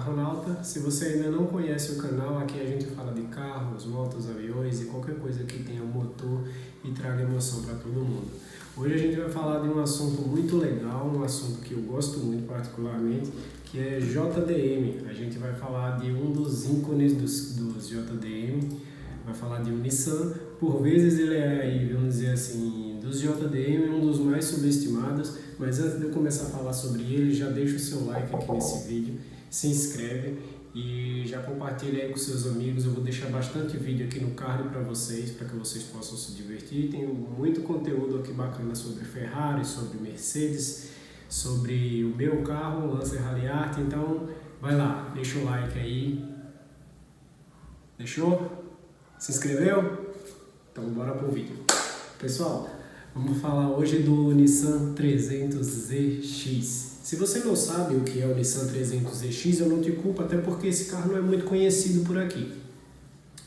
Carronauta. Se você ainda não conhece o canal, aqui a gente fala de carros, motos, aviões e qualquer coisa que tenha motor e traga emoção para todo mundo. Hoje a gente vai falar de um assunto muito legal, um assunto que eu gosto muito particularmente, que é JDM. A gente vai falar de um dos ícones dos JDM, vai falar de um Nissan. Por vezes ele é aí, vamos dizer assim, dos JDM, um dos mais subestimados, mas antes de eu começar a falar sobre ele, já deixa o seu like aqui nesse vídeo, se inscreve e já compartilha aí com seus amigos. Eu vou deixar bastante vídeo aqui no card para que vocês possam se divertir. Tem muito conteúdo aqui bacana sobre Ferrari, sobre Mercedes, sobre o meu carro, o Lancer Rally Art. Então vai lá, deixa o like aí. Deixou? Se inscreveu? Então bora pro vídeo. Pessoal, vamos falar hoje do Nissan 300ZX. Se você não sabe o que é o Nissan 300ZX, eu não te culpo, até porque esse carro não é muito conhecido por aqui.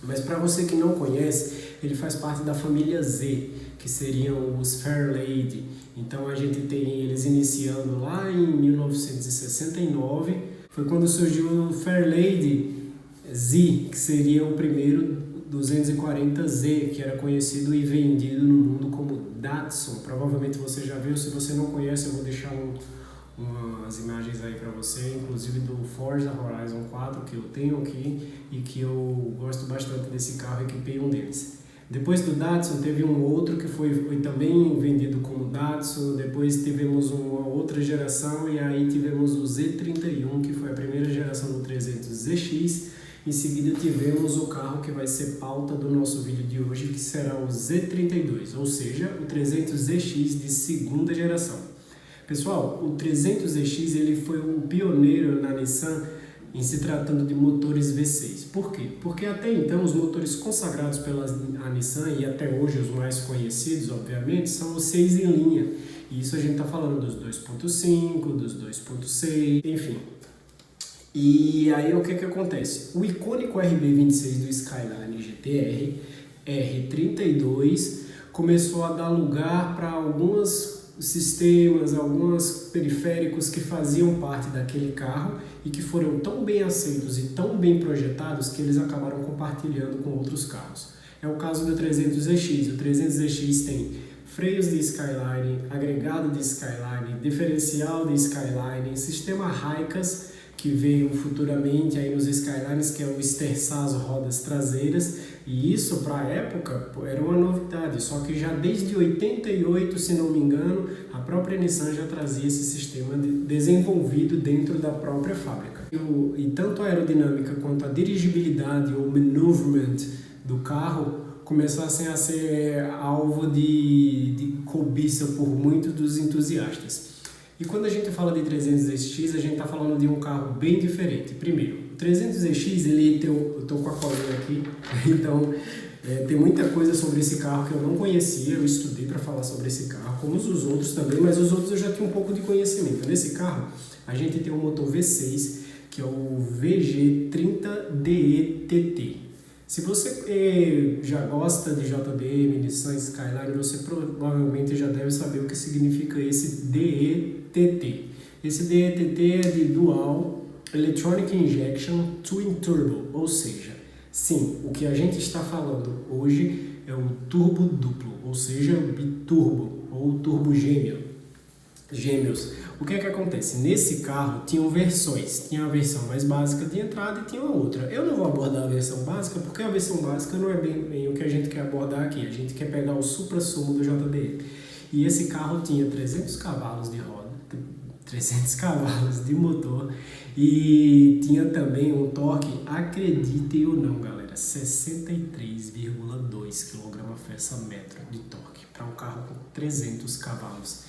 Mas para você que não conhece, ele faz parte da família Z, que seriam os Fairlady. Então a gente tem eles iniciando lá em 1969, foi quando surgiu o Fairlady Z, que seria o primeiro 240Z, que era conhecido e vendido no mundo como Datsun. Provavelmente você já viu, se você não conhece eu vou deixar umas imagens aí para você, inclusive do Forza Horizon 4 que eu tenho aqui e que eu gosto bastante desse carro, equipei um deles. Depois do Datsun teve um outro que foi também vendido como Datsun, depois tivemos uma outra geração e aí tivemos o Z31, que foi a primeira geração do 300ZX. Em seguida tivemos o carro que vai ser pauta do nosso vídeo de hoje, que será o Z32, ou seja, o 300ZX de segunda geração. Pessoal, o 300ZX ele foi o pioneiro na Nissan em se tratando de motores V6. Por quê? Porque até então os motores consagrados pela Nissan e até hoje os mais conhecidos, obviamente, são os 6 em linha. E isso a gente está falando dos 2.5, dos 2.6, enfim. E aí o que acontece? O icônico RB26 do Skyline GT-R R32 começou a dar lugar para alguns sistemas, alguns periféricos que faziam parte daquele carro e que foram tão bem aceitos e tão bem projetados que eles acabaram compartilhando com outros carros. É o caso do 300ZX. O 300ZX tem freios de Skyline, agregado de Skyline, diferencial de Skyline, sistema Highcast, que veio futuramente aí nos Skylines, que é o esterçar as rodas traseiras, e isso para a época era uma novidade, só que já desde 88, se não me engano, a própria Nissan já trazia esse sistema desenvolvido dentro da própria fábrica. E tanto a aerodinâmica quanto a dirigibilidade ou maneuverment do carro começassem a ser alvo de cobiça por muitos dos entusiastas. E quando a gente fala de 300ZX, a gente está falando de um carro bem diferente. Primeiro, o 300ZX, eu estou com a colinha aqui, então tem muita coisa sobre esse carro que eu não conhecia, eu estudei para falar sobre esse carro, como os outros também, mas os outros eu já tinha um pouco de conhecimento. Nesse carro, a gente tem um motor V6, que é o VG30DETT. Se você já gosta de JDM, Nissan Skyline, você provavelmente já deve saber o que significa esse DETT. Esse DETT é de Dual Electronic Injection Twin Turbo, ou seja, sim, o que a gente está falando hoje é o turbo duplo, ou seja, o biturbo ou turbo gêmeos. O que acontece? Nesse carro tinham versões, tinha a versão mais básica de entrada e tinha a outra. Eu não vou abordar a versão básica porque a versão básica não é bem o que a gente quer abordar aqui, a gente quer pegar o supra-sumo do JDM. E esse carro tinha 300 cavalos de roda, 300 cavalos de motor e tinha também um torque, acreditem ou não galera, 63,2 kgfm de torque para um carro com 300 cavalos.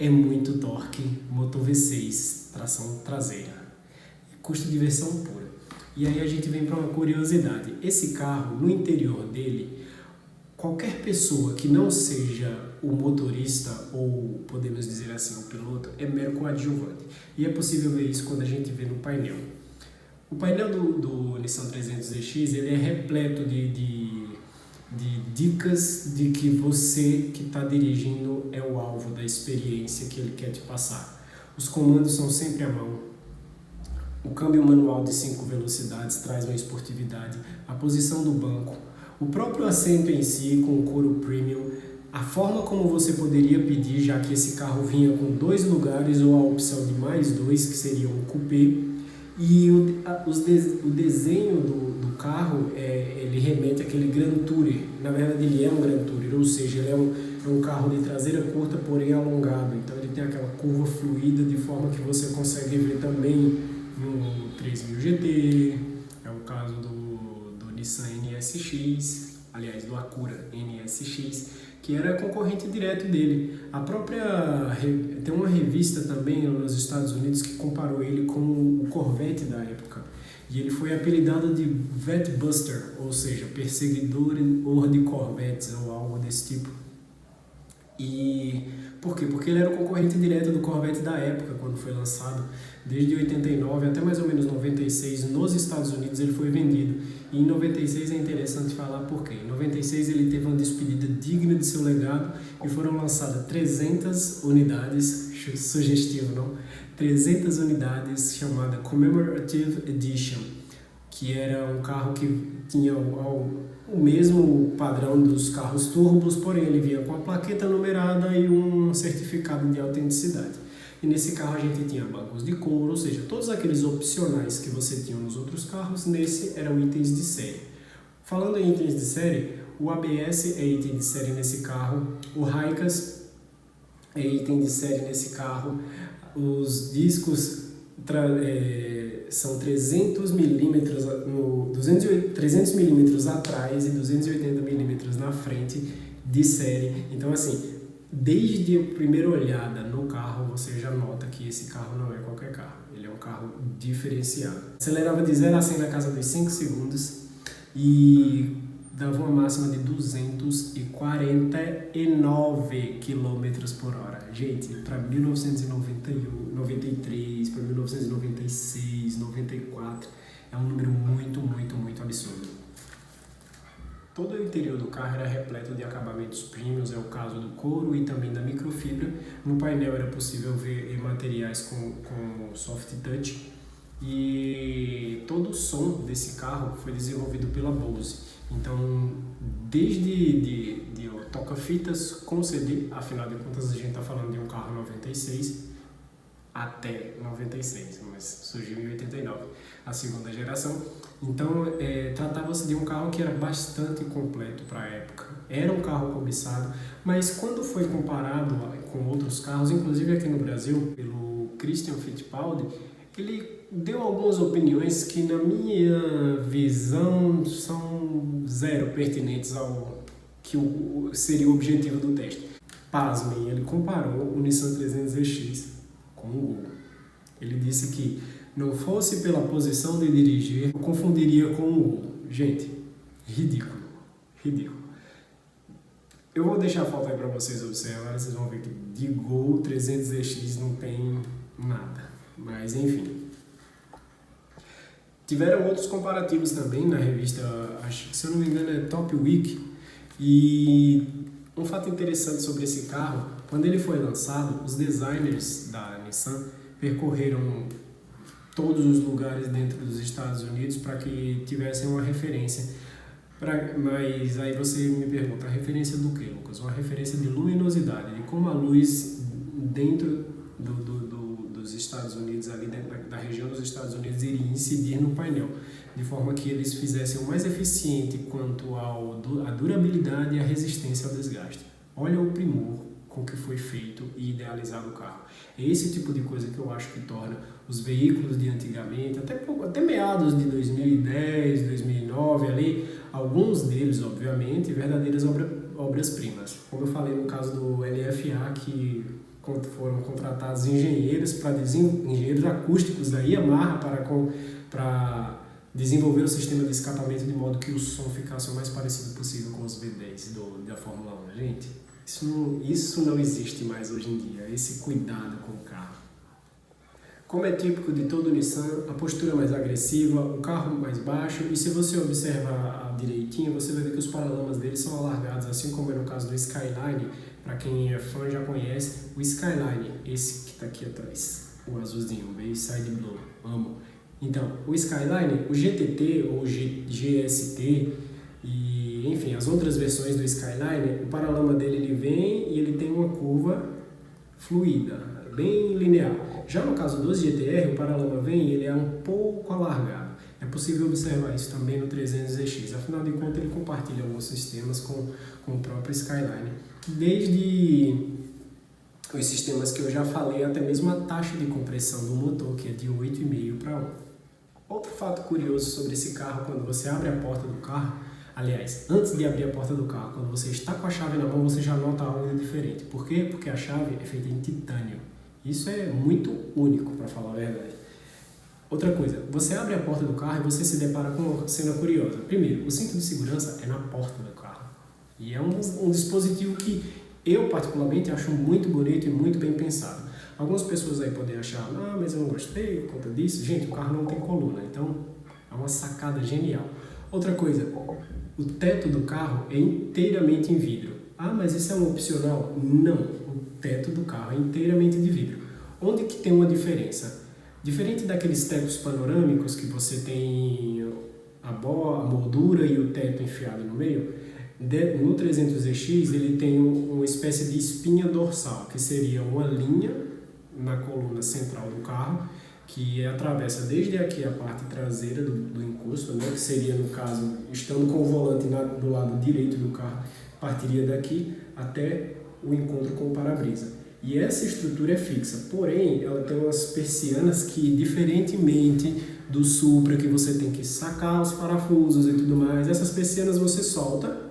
É muito torque, motor V6, tração traseira, custo de versão pura. E aí a gente vem para uma curiosidade, esse carro, no interior dele, qualquer pessoa que não seja o motorista ou, podemos dizer assim, o piloto, é mero coadjuvante. E é possível ver isso quando a gente vê no painel. O painel do Nissan 300ZX ele é repleto de dicas de que você que está dirigindo é o alvo da experiência que ele quer te passar. Os comandos são sempre à mão. O câmbio manual de 5 velocidades traz uma esportividade, a posição do banco, o próprio assento em si com o couro premium, a forma como você poderia pedir, já que esse carro vinha com 2 lugares ou a opção de mais 2, que seria um coupé, e o desenho do carro, ele remete àquele Grand Tourer. Na verdade, ele é um Grand Tourer, ou seja, ele é um carro de traseira curta, porém alongado. Então, ele tem aquela curva fluida, de forma que você consegue ver também no 3000 GT, é o caso do Nissan NSX, aliás, do Acura NSX, que era concorrente direto dele. Tem uma revista também nos Estados Unidos que comparou ele com o Corvette da época. E ele foi apelidado de Vetbuster, ou seja, perseguidor de Corvettes ou algo desse tipo. E por quê? Porque ele era o concorrente direto do Corvette da época, quando foi lançado. Desde 89 até mais ou menos 96, nos Estados Unidos ele foi vendido. E em 96 é interessante falar por quê. Em 96 ele teve uma despedida digna de seu legado e foram lançadas 300 unidades, sugestivo não? 300 unidades chamada Commemorative Edition, que era um carro que tinha o mesmo padrão dos carros turbos, porém ele vinha com a plaqueta numerada e um certificado de autenticidade. E nesse carro a gente tinha bancos de couro, ou seja, todos aqueles opcionais que você tinha nos outros carros, nesse eram itens de série. Falando em itens de série, o ABS é item de série nesse carro, o Haikas é item de série nesse carro, os discos são 300 milímetros atrás e 280 milímetros na frente de série. Então, assim, desde a primeira olhada no carro, você já nota que esse carro não é qualquer carro. Ele é um carro diferenciado. Acelerava de 0 a 100 na casa dos 5 segundos e dava uma máxima de 249 km por hora. Gente, para 1993, para 1996, 94, é um número muito, muito, muito absurdo. Todo o interior do carro era repleto de acabamentos premiums, é o caso do couro e também da microfibra. No painel era possível ver materiais com soft touch. E todo o som desse carro foi desenvolvido pela Bose. Então, desde o toca-fitas com CD, afinal de contas a gente está falando de um carro 96 até 96, mas surgiu em 89, a segunda geração. Então, tratava-se de um carro que era bastante completo para a época. Era um carro cobiçado, mas quando foi comparado com outros carros, inclusive aqui no Brasil, pelo Christian Fittipaldi, ele deu algumas opiniões que, na minha visão, são zero pertinentes ao que seria o objetivo do teste. Pasmem, ele comparou o Nissan 300ZX com o Gol. Ele disse que, não fosse pela posição de dirigir, eu confundiria com o Gol. Gente, ridículo, ridículo. Eu vou deixar a foto aí para vocês observarem, vocês vão ver que de Gol 300ZX não tem nada. Mas enfim. Tiveram outros comparativos também na revista, acho que se eu não me engano é Top Week. E um fato interessante sobre esse carro, quando ele foi lançado, os designers da Nissan percorreram todos os lugares dentro dos Estados Unidos para que tivessem uma referência. Mas aí você me pergunta, a referência do que, Lucas? Uma referência de luminosidade, de como a luz dentro dos Estados Unidos, ali dentro da região dos Estados Unidos, iria incidir no painel, de forma que eles fizessem o mais eficiente quanto à durabilidade e à resistência ao desgaste. Olha o primor com que foi feito e idealizado o carro. É esse tipo de coisa que eu acho que torna os veículos de antigamente, até meados de 2010, 2009, ali, alguns deles, obviamente, verdadeiras obras-primas. Como eu falei no caso do LFA, que foram contratados engenheiros acústicos da Yamaha para desenvolver o sistema de escapamento de modo que o som ficasse o mais parecido possível com os V10 da Fórmula 1. Gente, isso não existe mais hoje em dia, esse cuidado com o carro. Como é típico de todo Nissan, a postura mais agressiva, o carro mais baixo, e se você observar direitinho, você vai ver que os paralamas dele são alargados, assim como é no caso do Skyline. Para quem é fã já conhece, o Skyline, esse que está aqui atrás, o azulzinho, Bayside Blue, amo. Então, o Skyline, o GTT ou GST e, enfim, as outras versões do Skyline, o paralama dele ele vem e ele tem uma curva fluida, bem linear. Já no caso dos GTR, o paralama vem e ele é um pouco alargado. É possível observar isso também no 300ZX, afinal de contas ele compartilha alguns sistemas com o próprio Skyline. Desde os sistemas que eu já falei, até mesmo a taxa de compressão do motor, que é de 8,5 para 1. Outro fato curioso sobre esse carro, quando você abre a porta do carro, aliás, antes de abrir a porta do carro, quando você está com a chave na mão, você já nota algo de diferente. Por quê? Porque a chave é feita em titânio. Isso é muito único, para falar a verdade. Outra coisa, você abre a porta do carro e você se depara com uma cena curiosa. Primeiro, o cinto de segurança é na porta do carro. E é um dispositivo que eu, particularmente, acho muito bonito e muito bem pensado. Algumas pessoas aí podem achar, mas eu não gostei por conta disso. Gente, o carro não tem coluna, então é uma sacada genial. Outra coisa, o teto do carro é inteiramente em vidro. Mas isso é um opcional? Não, o teto do carro é inteiramente de vidro. Onde que tem uma diferença? Diferente daqueles tetos panorâmicos que você tem a moldura e o teto enfiado no meio, no 300ZX ele tem uma espécie de espinha dorsal, que seria uma linha na coluna central do carro, que atravessa desde aqui a parte traseira do encosto, né, que seria, no caso, estando com o volante do lado direito do carro, partiria daqui até o encontro com o para-brisa. E essa estrutura é fixa, porém ela tem umas persianas que, diferentemente do Supra, que você tem que sacar os parafusos e tudo mais, essas persianas você solta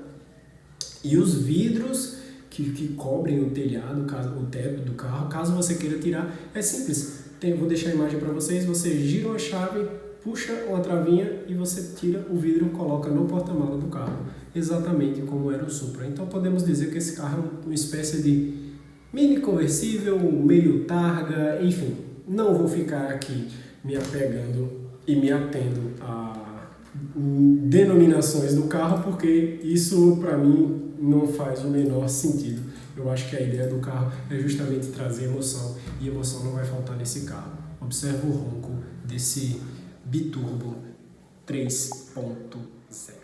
e os vidros que cobrem o telhado, o teto do carro, caso você queira tirar, é simples. Vou deixar a imagem para vocês, você gira a chave, puxa uma travinha e você tira o vidro e coloca no porta-mala do carro, exatamente como era o Supra. Então podemos dizer que esse carro é uma espécie de mini conversível, meio targa, enfim. Não vou ficar aqui me apegando e me atendo a denominações do carro, porque isso para mim não faz o menor sentido. Eu acho que a ideia do carro é justamente trazer emoção, e emoção não vai faltar nesse carro. Observa o ronco desse biturbo 3.0.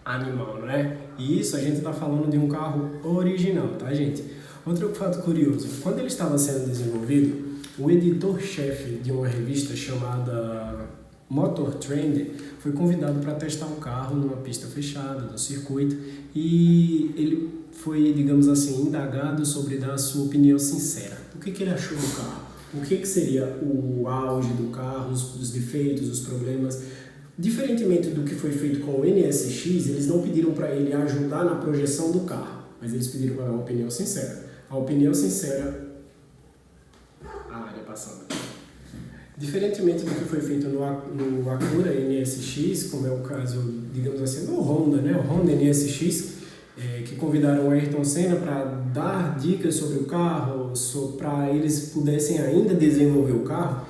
Animal, não é? E isso a gente está falando de um carro original, tá, gente? Outro fato curioso, quando ele estava sendo desenvolvido, o editor-chefe de uma revista chamada Motor Trend foi convidado para testar um carro numa pista fechada, no circuito, e ele foi, digamos assim, indagado sobre dar a sua opinião sincera. O que ele achou do carro? O que seria o auge do carro, os defeitos, os problemas? Diferentemente do que foi feito com o NSX, eles não pediram para ele ajudar na projeção do carro, mas eles pediram para dar uma opinião sincera. A opinião sincera... A área passando. Diferentemente do que foi feito no Acura NSX, como é o caso, digamos assim, do Honda, né? O Honda NSX, que convidaram o Ayrton Senna para dar dicas sobre o carro, para eles pudessem ainda desenvolver o carro.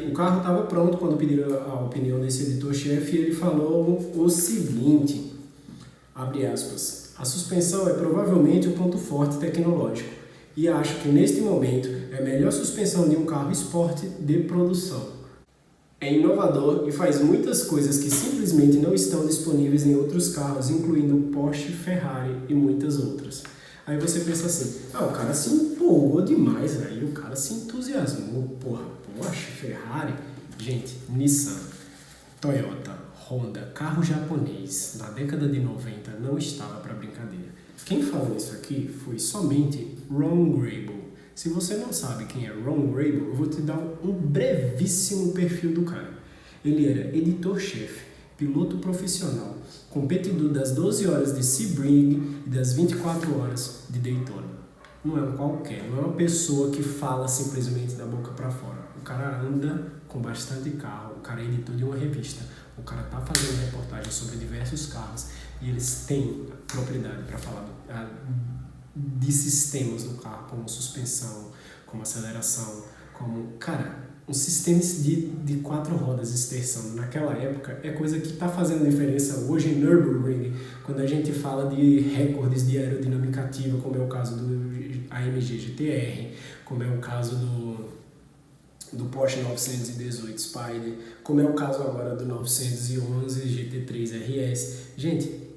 O carro estava pronto quando pediram a opinião desse editor-chefe e ele falou o seguinte, abre aspas, a suspensão é provavelmente o ponto forte tecnológico e acho que neste momento é a melhor suspensão de um carro esporte de produção. É inovador e faz muitas coisas que simplesmente não estão disponíveis em outros carros, incluindo Porsche, Ferrari e muitas outras. Aí você pensa assim, o cara se empolgou demais, velho, o cara se entusiasmou, Porsche, Ferrari, gente, Nissan, Toyota, Honda, carro japonês, na década de 90 não estava para brincadeira. Quem falou isso aqui foi somente Ron Grable. Se você não sabe quem é Ron Grable, eu vou te dar um brevíssimo perfil do cara. Ele era editor-chefe piloto profissional, competidor das 12 horas de Sebring e das 24 horas de Daytona. Não é um qualquer, não é uma pessoa que fala simplesmente da boca para fora. O cara anda com bastante carro, o cara é editor de uma revista, o cara tá fazendo reportagem sobre diversos carros e eles têm propriedade para falar de sistemas do carro, como suspensão, como aceleração, como, cara, um sistema de 4 rodas esterçando naquela época é coisa que está fazendo diferença hoje em Nürburgring, quando a gente fala de recordes de aerodinâmica ativa, como é o caso do AMG GTR, como é o caso do Porsche 918 Spider, como é o caso agora do 911 GT3 RS. Gente,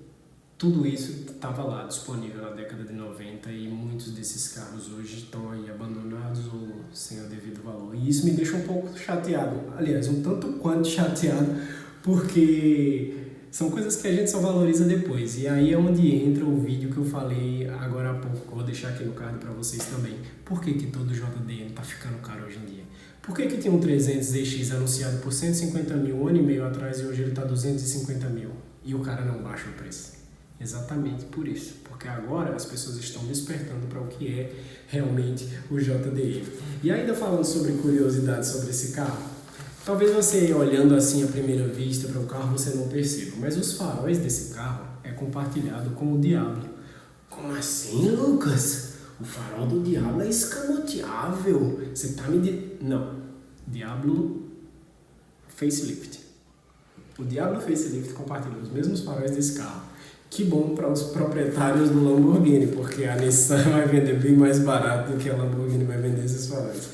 tudo isso estava lá disponível na década de 90 e muitos desses carros hoje estão aí abandonados ou sem o devido valor. E isso me deixa um pouco chateado, aliás, um tanto quanto chateado, porque são coisas que a gente só valoriza depois. E aí é onde entra o vídeo que eu falei agora há pouco, que eu vou deixar aqui no card para vocês também. Por que todo JDM está ficando caro hoje em dia? Por que tem um 300ZX anunciado por 150 mil um ano e meio atrás e hoje ele está 250 mil e o cara não baixa o preço? Exatamente por isso, porque agora as pessoas estão despertando para o que é realmente o JDM. E ainda falando sobre curiosidades sobre esse carro, talvez você olhando assim à primeira vista para o carro você não perceba, mas os faróis desse carro é compartilhado com o Diablo. Como assim, Lucas? O farol do Diablo é escamoteável. Você tá me dizendo... Não, Diablo Facelift. O Diablo Facelift compartilha os mesmos faróis desse carro. Que bom para os proprietários do Lamborghini, porque a Nissan vai vender bem mais barato do que a Lamborghini vai vender esses faróis.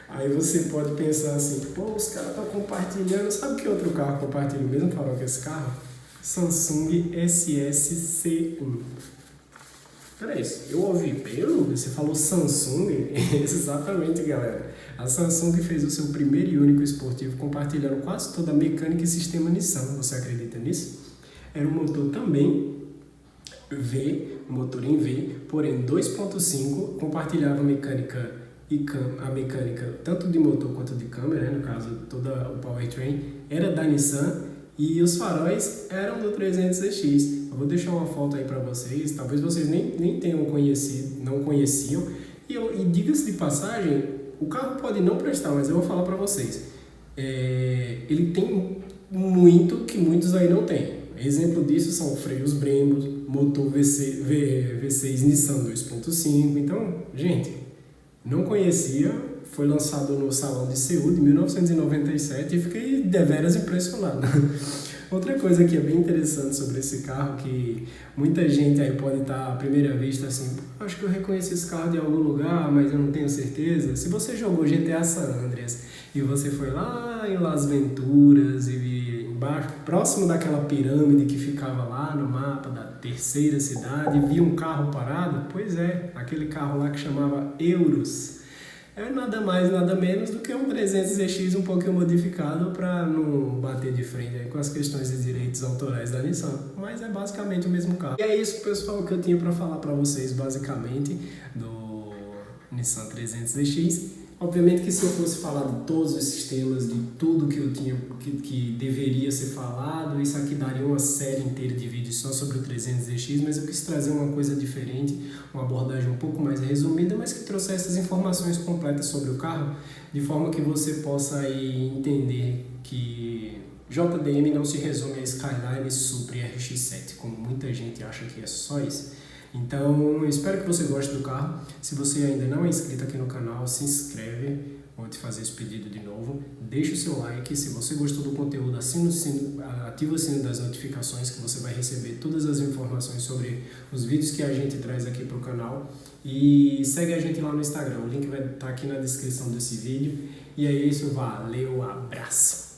Aí você pode pensar assim, pô, os caras estão compartilhando, sabe que outro carro compartilha o mesmo farol que esse carro? Samsung SSC1. Peraí, eu ouvi bem, você falou Samsung? Exatamente, galera. A Samsung fez o seu primeiro e único esportivo compartilhando quase toda a mecânica e sistema Nissan. Você acredita nisso? Era um motor também motor em V, porém 2.5, compartilhava a mecânica tanto de motor quanto de câmera, no caso toda o powertrain era da Nissan e os faróis eram do 300ZX. Eu vou deixar uma foto aí para vocês, talvez vocês nem tenham conhecido, não conheciam, e diga-se de passagem, o carro pode não prestar, mas eu vou falar para vocês, ele tem muito que muitos aí não têm. Exemplo disso são freios Brembo, motor V6 Nissan 2.5. Então, gente, não conhecia, foi lançado no Salão de Seul de 1997 e fiquei deveras impressionado. Outra coisa que é bem interessante sobre esse carro, que muita gente aí pode estar à primeira vista assim, acho que eu reconheci esse carro de algum lugar, mas eu não tenho certeza. Se você jogou GTA San Andreas e você foi lá em Las Venturas e embaixo, próximo daquela pirâmide que ficava lá no mapa da terceira cidade, e viu um carro parado, pois é, aquele carro lá que chamava Euros. É nada mais, nada menos do que um 300ZX um pouquinho modificado para não bater de frente aí com as questões de direitos autorais da Nissan, mas é basicamente o mesmo carro. E é isso, pessoal, que eu tinha para falar para vocês basicamente do Nissan 300ZX. Obviamente que se eu fosse falar de todos os sistemas, de tudo que eu tinha, que deveria ser falado, isso aqui daria uma série inteira de vídeos só sobre o 300ZX, mas eu quis trazer uma coisa diferente, uma abordagem um pouco mais resumida, mas que trouxesse as informações completas sobre o carro, de forma que você possa aí entender que JDM não se resume a Skyline, Supra e RX-7, como muita gente acha que é só isso. Então, eu espero que você goste do carro. Se você ainda não é inscrito aqui no canal, se inscreve. Vou te fazer esse pedido de novo. Deixa o seu like. Se você gostou do conteúdo, ativa o sino das notificações que você vai receber todas as informações sobre os vídeos que a gente traz aqui para o canal. E segue a gente lá no Instagram. O link vai estar aqui na descrição desse vídeo. E é isso. Valeu, abraço!